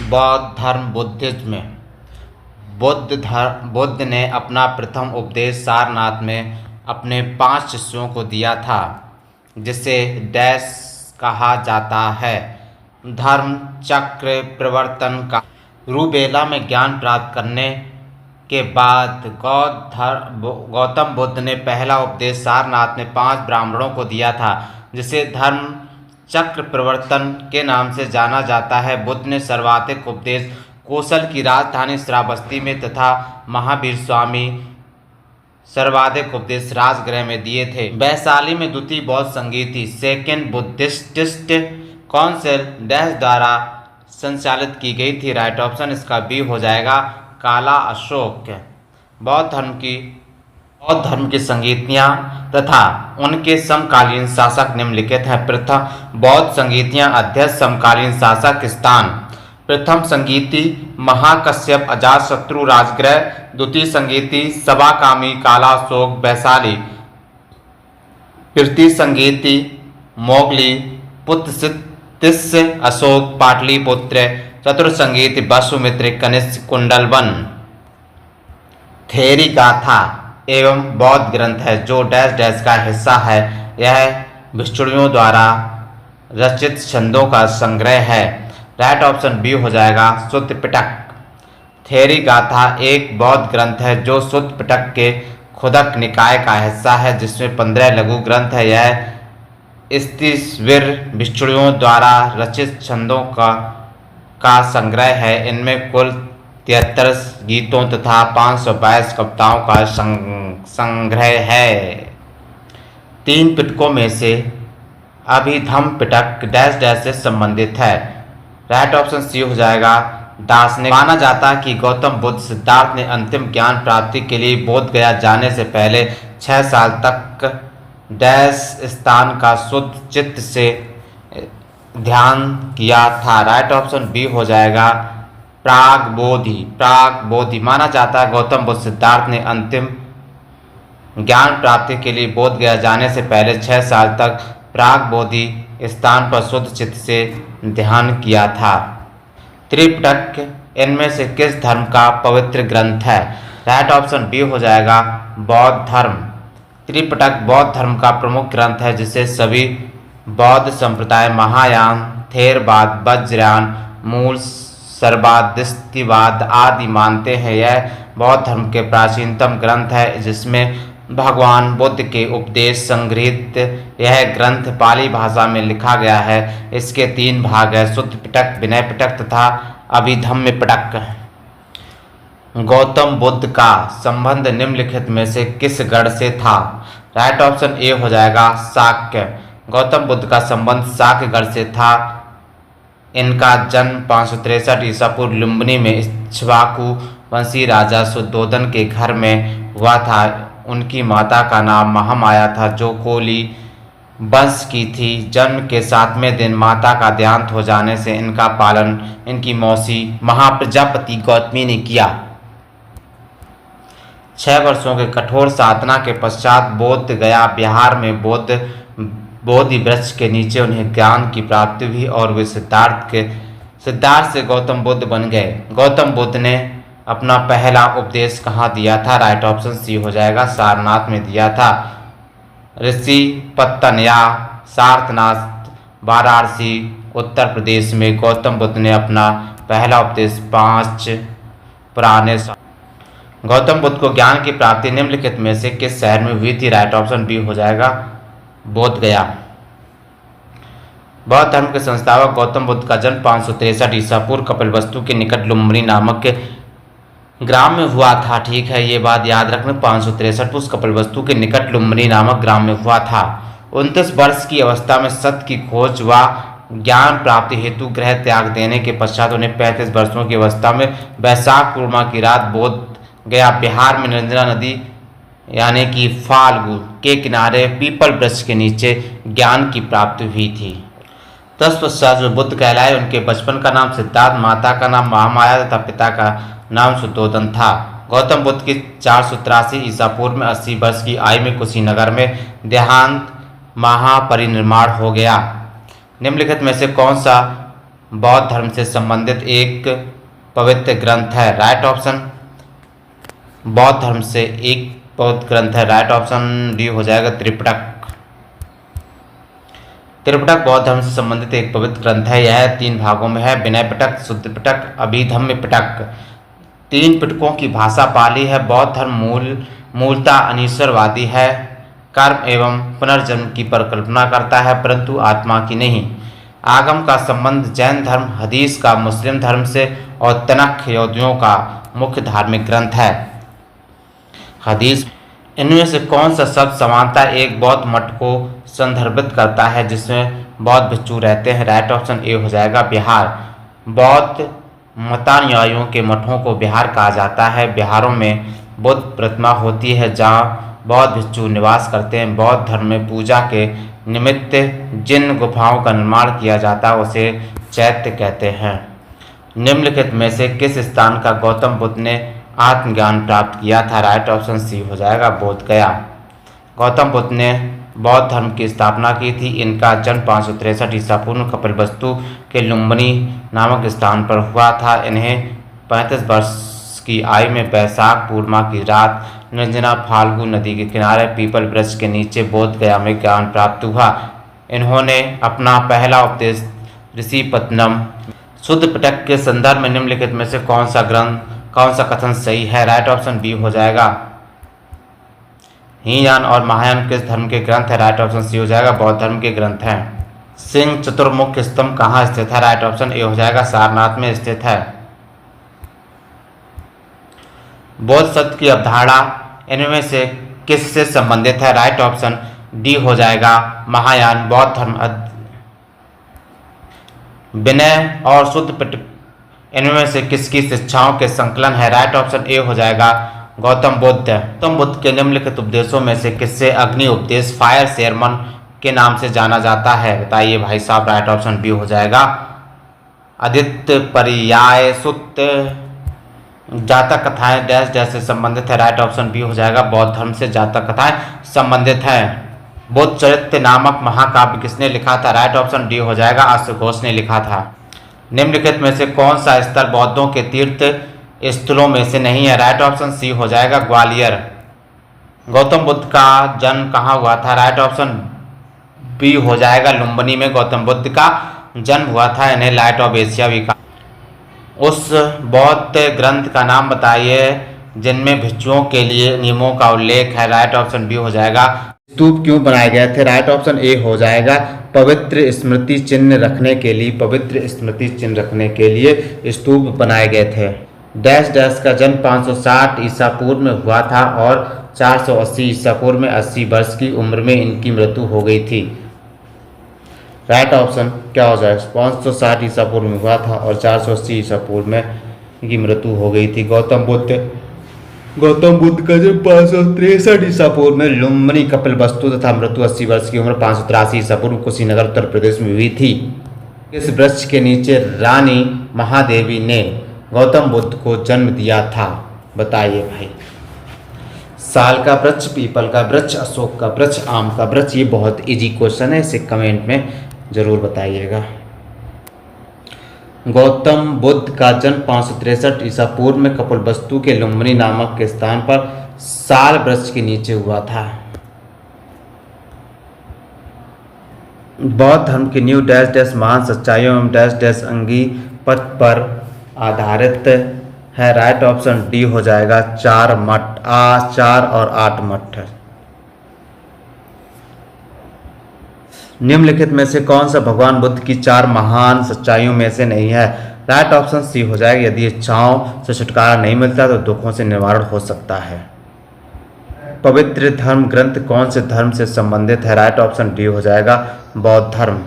बौद्ध धर्म बुद्धिज्म में बुद्ध ने अपना प्रथम उपदेश सारनाथ में अपने 5 शिष्यों को दिया था, जिसे डैश कहा जाता है। धर्म चक्र प्रवर्तन का रूबेला में ज्ञान प्राप्त करने के बाद गौतम बुद्ध ने पहला उपदेश सारनाथ में 5 ब्राह्मणों को दिया था, जिसे धर्म चक्र प्रवर्तन के नाम से जाना जाता है। बुद्ध ने सर्वाधिक उपदेश कौशल की राजधानी श्रावस्ती में तथा महावीर स्वामी सर्वाधिक उपदेश राजगृह में दिए थे। वैशाली में द्वितीय बौद्ध संगीति सेकेंड बुद्धिस्ट काउंसिल डैश द्वारा संचालित की गई थी। राइट ऑप्शन इसका बी हो जाएगा, काला अशोक। बौद्ध धर्म की संगीतियाँ तथा उनके समकालीन शासक निम्नलिखित हैं। प्रथम बौद्ध संगीतियाँ अध्यक्ष समकालीन शासक स्थान। प्रथम संगीति महाकश्यप अजातशत्रु राजगृह। द्वितीय संगीति सभाकामी कालाशोक वैशाली। तृतीय संगीति मोगली पुत्रसित्तिस्य अशोक पाटलिपुत्र। चतुर्थ संगीति वसुमित्र कनिष्क कुंडलवन। थेरी गाथा एवं बौद्ध ग्रंथ है जो डैश डैश का हिस्सा है। यह भिक्षुणियों द्वारा रचित छंदों का संग्रह है। राइट ऑप्शन बी हो जाएगा, शुद्ध पिटक। थेरी गाथा एक बौद्ध ग्रंथ है जो शुद्ध पिटक के खुदक निकाय का हिस्सा है, जिसमें 15 लघु ग्रंथ है। यह स्तिस्वीर भिक्षुणियों द्वारा रचित छंदों का संग्रह है। इनमें कुल 73 गीतों तथा 522 कविताओं का संग्रह है। 3 पिटकों में से अभिधम्म पिटक डैश डैश से संबंधित है। राइट ऑप्शन सी हो जाएगा, दार्शनिक। माना जाता है कि गौतम बुद्ध सिद्धार्थ ने अंतिम ज्ञान प्राप्ति के लिए बोध गया जाने से पहले 6 साल तक डैश स्थान का शुद्ध चित्त से ध्यान किया था। राइट ऑप्शन बी हो जाएगा, प्राग बोधि। माना जाता है गौतम बुद्ध सिद्धार्थ ने अंतिम ज्ञान प्राप्ति के लिए बोध गया जाने से पहले 6 साल तक प्राग बोधि स्थान पर शुद्ध चित्त से ध्यान किया था। त्रिपिटक इनमें से किस धर्म का पवित्र ग्रंथ है? राइट ऑप्शन बी हो जाएगा, बौद्ध धर्म। त्रिपिटक बौद्ध धर्म का प्रमुख ग्रंथ है, जिसे सभी बौद्ध संप्रदाय महायान, थेरवाद, वज्रयान, मूल सर्वादिष्टिवाद आदि मानते हैं। यह बौद्ध धर्म के प्राचीनतम ग्रंथ है, जिसमें भगवान बुद्ध के उपदेश संग्रहित। यह ग्रंथ पाली भाषा में लिखा गया है। इसके 3 भाग है, शुद्ध पिटक, विनय पिटक तथा अभिधम्म पिटक। गौतम बुद्ध का संबंध निम्नलिखित में से किस गण से था? राइट ऑप्शन ए हो जाएगा, शाक्य। गौतम बुद्ध का संबंध शाक्य गण से था। इनका जन्म 563 ईसा पूर्व लुम्बिनी में इक्ष्वाकु वंशी राजा शुद्धोधन के घर में हुआ था। उनकी माता का नाम महामाया था, जो कोली वंश की थी। जन्म के 7वें दिन माता का देहांत हो जाने से इनका पालन इनकी मौसी महाप्रजापति गौतमी ने किया। 6 वर्षों के कठोर साधना के पश्चात बोध गया बिहार में बोधि वृक्ष के नीचे उन्हें ज्ञान की प्राप्ति हुई और वे सिद्धार्थ से गौतम बुद्ध बन गए। गौतम बुद्ध ने अपना पहला उपदेश कहाँ दिया था? राइट ऑप्शन सी हो जाएगा, सारनाथ में दिया था। ऋषि पत्तन या सारनाथ वाराणसी उत्तर प्रदेश में गौतम बुद्ध ने अपना पहला उपदेश 5 पुराने। गौतम बुद्ध को ज्ञान की प्राप्ति निम्नलिखित में से किस शहर में हुई थी? राइट ऑप्शन बी हो जाएगा, बोध गया। बौद्ध धर्म के संस्थापक गौतम बुद्ध का जन्म 563 ईसा पूर्व कपिलवस्तु के निकट लुम्बिनी नामक ग्राम में हुआ था। ठीक है, ये बात याद रखना। 563 पूर्व कपिलवस्तु के निकट लुम्बिनी नामक ग्राम में हुआ था। 29 वर्ष की अवस्था में सत्य की खोज व ज्ञान प्राप्ति हेतु गृह त्याग देने के पश्चात उन्हें 35 वर्षों की अवस्था में वैशाख पूर्णिमा की रात बोध गया। बिहार में निरंजना नदी यानी कि फाल्गु के किनारे पीपल वृक्ष के नीचे ज्ञान की प्राप्ति हुई थी। तत्पश्चात जो बुद्ध कहलाए। उनके बचपन का नाम सिद्धार्थ, माता का नाम महामाया तथा पिता का नाम शुद्धोधन था। गौतम बुद्ध की 483 ईसा पूर्व में 80 वर्ष की आयु में कुशीनगर में देहांत महापरिनिर्वाण हो गया। निम्नलिखित में से कौन सा बौद्ध धर्म से संबंधित एक पवित्र ग्रंथ है? राइट ऑप्शन बौद्ध धर्म से एक पवित्र ग्रंथ है। राइट ऑप्शन डी हो जाएगा त्रिपिटक। त्रिपिटक बौद्ध धर्म से संबंधित एक पवित्र ग्रंथ है। यह 3 भागों में है, विनय पिटक, शुद्ध पिटक, अभिधम्म पिटक। 3 पिटकों की भाषा पाली है। बौद्ध धर्म मूलतः अनीश्वरवादी है, कर्म एवं पुनर्जन्म की परिकल्पना करता है परंतु आत्मा की नहीं। आगम का संबंध जैन धर्म, हदीस का मुस्लिम धर्म से और तनख यहूदियों का मुख्य धार्मिक ग्रंथ है। हदीस इनमें से कौन सा शब्द समानता एक बौद्ध मठ को संदर्भित करता है जिसमें बौद्ध भिक्षु रहते हैं? राइट ऑप्शन ए हो जाएगा बिहार। बौद्ध मतानुयायियों के मठों को बिहार कहा जाता है। बिहारों में बुद्ध प्रतिमा होती है जहाँ बौद्ध भिक्षु निवास करते हैं। बौद्ध धर्म में पूजा के निमित्त जिन गुफाओं का निर्माण किया जाता है उसे चैत्य कहते हैं। निम्नलिखित में से किस स्थान का गौतम बुद्ध ने आत्मज्ञान प्राप्त किया था? राइट ऑप्शन सी हो जाएगा बोध गया। गौतम बुद्ध ने बौद्ध धर्म की स्थापना की थी। इनका जन्म 563 ईसा पूर्व कपिलवस्तु के लुम्बिनी नामक स्थान पर हुआ था। इन्हें 35 वर्ष की आयु में वैशाख पूर्णिमा की रात निर्जना फाल्गु नदी के किनारे पीपल वृक्ष के नीचे बोध गया में ज्ञान प्राप्त हुआ। इन्होंने अपना पहला उपदेश ऋषि पत्तनम शुद्ध पिटक के संदर्भ में निम्नलिखित में से कौन सा कथन सही है? राइट ऑप्शन बी हो जाएगा। हीनयान और महायान किस धर्म के ग्रंथ है? राइट ऑप्शन सी हो जाएगा बौद्ध धर्म के ग्रंथ हैं। सिंह चतुर्मुख स्तंभ कहाँ स्थित है? राइट ऑप्शन ए हो जाएगा सारनाथ में स्थित है। बौद्ध शब्द की अवधारणा इनमें से किससे संबंधित है? राइट ऑप्शन डी हो जाएगा महायान। बौद्ध धर्म विनय और शुद्ध पिटक इनमें से किसकी शिक्षाओं के संकलन है? राइट ऑप्शन ए हो जाएगा गौतम बुद्ध। गौतम बुद्ध के निम्नलिखित उपदेशों में से किससे अग्नि उपदेश फायर शेरमन के नाम से जाना जाता है? बताइए भाई साहब। राइट ऑप्शन बी हो जाएगा आदित्य पर्याय सुत्त। जातक कथाएं डैश डैश से संबंधित है? राइट ऑप्शन बी हो जाएगा बौद्ध धर्म से जातक कथाएं संबंधित हैं। बुद्ध चरित्र नामक महाकाव्य किसने लिखा था? राइट ऑप्शन डी हो जाएगा अश्व घोष ने लिखा था। निम्नलिखित में से कौन सा स्थल बौद्धों के तीर्थ स्थलों में से नहीं है? राइट ऑप्शन सी हो जाएगा ग्वालियर। गौतम बुद्ध का जन्म कहाँ हुआ था? राइट ऑप्शन बी हो जाएगा लुम्बिनी में गौतम बुद्ध का जन्म हुआ था। इन्हें लाइट ऑफ एशिया भी कहा। उस बौद्ध ग्रंथ का नाम बताइए जिनमें भिक्षुओं के लिए नियमों का उल्लेख है? राइट ऑप्शन बी हो जाएगा। स्तूप क्यों बनाए गए थे? राइट ऑप्शन ए हो जाएगा पवित्र स्मृति चिन्ह रखने के लिए। पवित्र स्मृति चिन्ह रखने के लिए स्तूप बनाए गए थे। डैश डैश का जन्म 560 ईसा पूर्व में हुआ था और 480 ईसा पूर्व में 80 वर्ष की उम्र में इनकी मृत्यु हो गई थी। राइट ऑप्शन क्या हो जाएगा? 560 ईसा पूर्व में हुआ था और 480 ईसा पूर्व में इनकी मृत्यु हो गई थी। गौतम बुद्ध का जन्म 563 ईसा पूर्व में लुम्बिनी कपिलवस्तु तथा मृत्यु 80 वर्ष की उम्र 583 ईसा पूर्व कुशीनगर उत्तर प्रदेश में हुई थी। इस वृक्ष के नीचे रानी महादेवी ने गौतम बुद्ध को जन्म दिया था? बताइए भाई। साल का वृक्ष, पीपल का वृक्ष, अशोक का वृक्ष, आम का वृक्ष। ये बहुत इजी क्वेश्चन है, इसे कमेंट में जरूर बताइएगा। गौतम बुद्ध का जन्म 563 ईसा पूर्व में कपिलवस्तु के लुम्बिनी नामक के स्थान पर साल वृक्ष के नीचे हुआ था। बौद्ध धर्म की नींव डैश डैश महान सच्चाइयों एवं डैश डैश अंगी पथ पर आधारित है? राइट ऑप्शन डी हो जाएगा 4 मठ। 4 और 8 मठ। निम्नलिखित में से कौन सा भगवान बुद्ध की 4 महान सच्चाइयों में से नहीं है? राइट ऑप्शन सी हो जाएगा यदि इच्छाओं से छुटकारा नहीं मिलता तो दुखों से निवारण हो सकता है। पवित्र धर्म ग्रंथ कौन से धर्म से संबंधित है? राइट ऑप्शन डी हो जाएगा बौद्ध धर्म।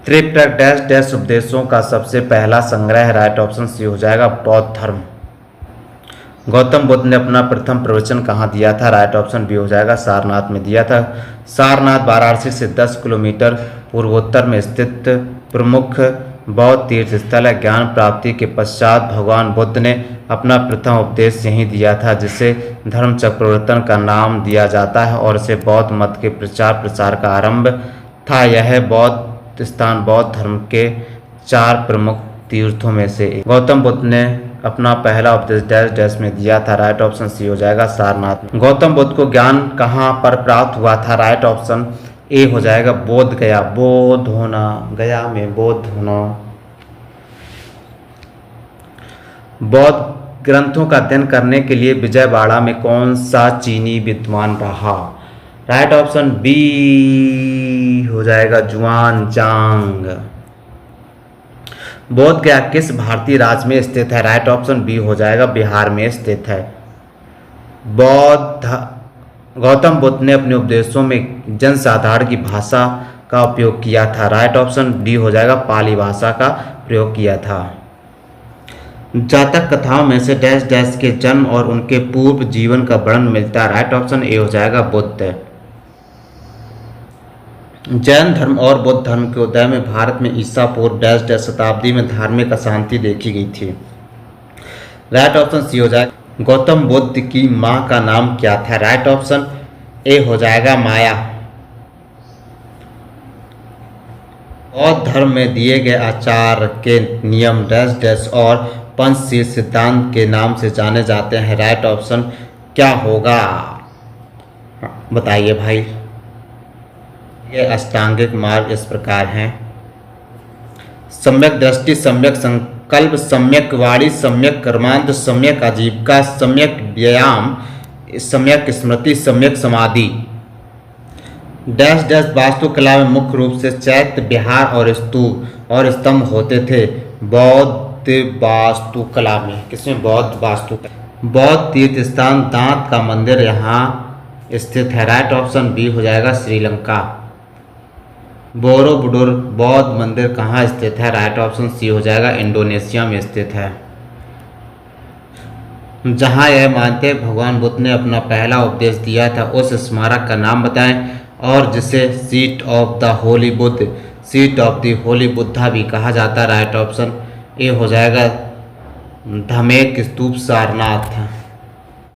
त्रिपिटक डैश डैश उपदेशों का सबसे पहला संग्रह है? राइट ऑप्शन सी हो जाएगा बौद्ध धर्म। गौतम बुद्ध ने अपना प्रथम प्रवचन कहाँ दिया था? राइट ऑप्शन बी हो जाएगा सारनाथ में दिया था। सारनाथ वाराणसी से 10 किलोमीटर पूर्वोत्तर में स्थित प्रमुख बौद्ध तीर्थ स्थल है। ज्ञान प्राप्ति के पश्चात भगवान बुद्ध ने अपना प्रथम उपदेश यहीं दिया था जिसे धर्म चक्रवर्तन का नाम दिया जाता है और इसे बौद्ध मत के प्रचार प्रसार का आरंभ था। यह बौद्ध स्थान बौद्ध धर्म के 4 प्रमुख तीर्थों में से एक। गौतम बुद्ध ने अपना पहला उपदेश डैश डैश में दिया था। राइट ऑप्शन सी हो जाएगा सारनाथ में। गौतम बुद्ध को ज्ञान कहाँ पर प्राप्त हुआ था? राइट ऑप्शन ए हो जाएगा बोध गया। बोध होना, गया में बोध होना। बौद्ध ग्रंथों का अध्ययन करने के लिए विजयवाड़ा में कौन सा चीनी विद्वान रहा? राइट ऑप्शन बी हो जाएगा जुआन जांग। बोध गया किस भारतीय राज्य में स्थित है? राइट ऑप्शन बी हो जाएगा बिहार में स्थित है। गौतम बुद्ध ने अपने उपदेशों में जनसाधारण की भाषा का उपयोग किया था। राइट ऑप्शन डी हो जाएगा पाली भाषा का प्रयोग किया था। जातक कथाओं में से डैश डैश के जन्म और उनके पूर्व जीवन का वर्णन मिलता है। राइट ऑप्शन ए हो जाएगा बुद्ध। जैन धर्म और बौद्ध धर्म के उदय में भारत में ईसा पूर्व डैश डैश शताब्दी में धार्मिक अशांति देखी गई थी। राइट ऑप्शन सी हो जाएगा। गौतम बुद्ध की मां का नाम क्या था? राइट ऑप्शन ए हो जाएगा माया। बौद्ध धर्म में दिए गए आचार के नियम डैश डैश और पंचशील सिद्धांत के नाम से जाने जाते हैं। राइट ऑप्शन क्या होगा? बताइए भाई। ये अष्टांगिक मार्ग इस प्रकार हैं। सम्यक दृष्टि, सम्यक संकल्प, सम्यक वाणी, सम्यक कर्मांत, सम्यक आजीविका, सम्यक व्यायाम, सम्यक स्मृति, सम्यक समाधि। डैश डैश वास्तुकला में मुख्य रूप से चैत्य, विहार और स्तूप और स्तंभ होते थे। बौद्ध वास्तुकला में किसमें? बौद्ध वास्तुकला। बौद्ध तीर्थ स्थान दांत का मंदिर यहाँ स्थित है। राइट ऑप्शन बी हो जाएगा श्रीलंका। बोरोबुडुर बौद्ध मंदिर कहाँ स्थित है? राइट ऑप्शन सी हो जाएगा इंडोनेशिया में स्थित है। जहाँ यह मानते हैं भगवान बुद्ध ने अपना पहला उपदेश दिया था उस स्मारक का नाम बताएं और जिसे seat of the Holi Buddha, seat of the Holi Buddha भी कहा जाता है। राइट ऑप्शन ए हो जाएगा धमेक स्तूप सारनाथ।